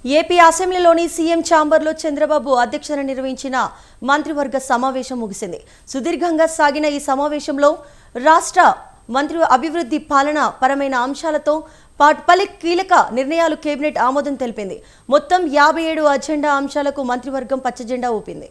AP అసెంబ్లీలోని CM ఛాంబర్లో చంద్రబాబు అధ్యక్షతన నిర్వహించిన మంత్రివర్గ సమావేశం ముగిసింది. సుదీర్ఘంగా సాగిన ఈ సమావేశంలో రాష్ట్ర మంత్రి అభివృద్ధి పాలన పరమైన అంశాలతో పలు కీలక నిర్ణయాలు కేబినెట్ ఆమోదం తెలిపింది. మొత్తం 57 అజెండా అంశాలకు మంత్రివర్గం పచ్చజెండా ఊపింది.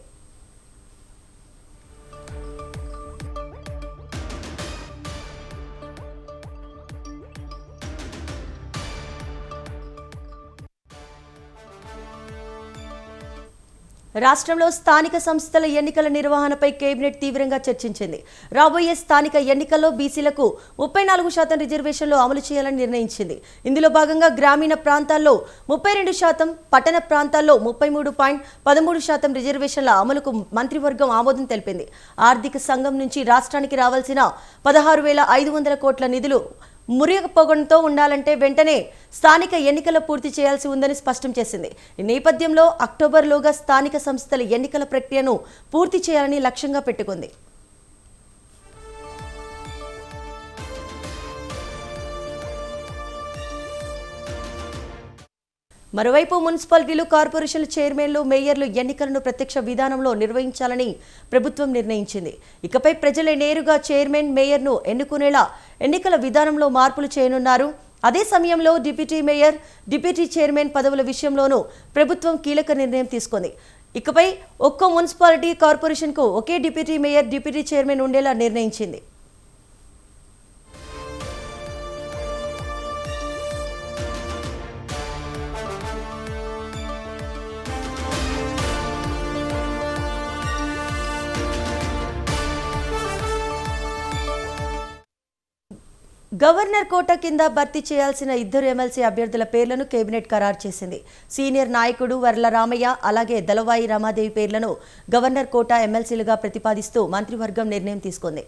రాష్ట్రంలో స్థానిక సంస్థల ఎన్నికల నిర్వహణపై కేబినెట్ తీవ్రంగా చర్చించింది. రాబోయే స్థానిక ఎన్నికల్లో బీసీలకు 34% రిజర్వేషన్లు అమలు చేయాలని నిర్ణయించింది. ఇందులో భాగంగా గ్రామీణ ప్రాంతాల్లో 32%, పట్టణ ప్రాంతాల్లో 33.13% రిజర్వేషన్ల అమలుకు మంత్రివర్గం ఆమోదం తెలిపింది. ఆర్థిక సంఘం నుంచి రాష్ట్రానికి రావాల్సిన 16,500 కోట్ల నిధులు మురిగిపోవడంతో ఉండాలంటే వెంటనే స్థానిక ఎన్నికలు పూర్తి చేయాల్సి ఉందని స్పష్టం చేసింది. ఈ నేపథ్యంలో అక్టోబర్లోగా స్థానిక సంస్థల ఎన్నికల ప్రక్రియను పూర్తి చేయాలని లక్ష్యంగా పెట్టుకుంది. మరోవైపు మున్సిపాలిటీలు, కార్పొరేషన్ల చైర్మన్లు, మేయర్లు ఎన్నికలను ప్రత్యక్ష విధానంలో నిర్వహించాలని ప్రభుత్వం నిర్ణయించింది. ఇకపై ప్రజలే నేరుగా చైర్మన్, మేయర్ను ఎన్నుకునేలా ఎన్నికల విధానంలో మార్పులు చేయనున్నారు. అదే సమయంలో డిప్యూటీ మేయర్, డిప్యూటీ చైర్మన్ పదవుల విషయంలోనూ ప్రభుత్వం కీలక నిర్ణయం తీసుకుంది. ఇకపై ఒక్కో మున్సిపాలిటీ, కార్పొరేషన్కు ఒకే డిప్యూటీ మేయర్, డిప్యూటీ చైర్మన్ ఉండేలా నిర్ణయించింది. గవర్నర్ కోటా కింద భర్తీ చేయాల్సిన 2 ఎమ్మెల్సీ అభ్యర్థుల పేర్లను కేబినెట్ ఖరారు చేసింది. సీనియర్ నాయకుడు వర్ల రామయ్య, అలాగే దళవాయి రమాదేవి పేర్లను గవర్నర్ కోటా ఎమ్మెల్సీలుగా ప్రతిపాదిస్తూ మంత్రివర్గం నిర్ణయం తీసుకుంది.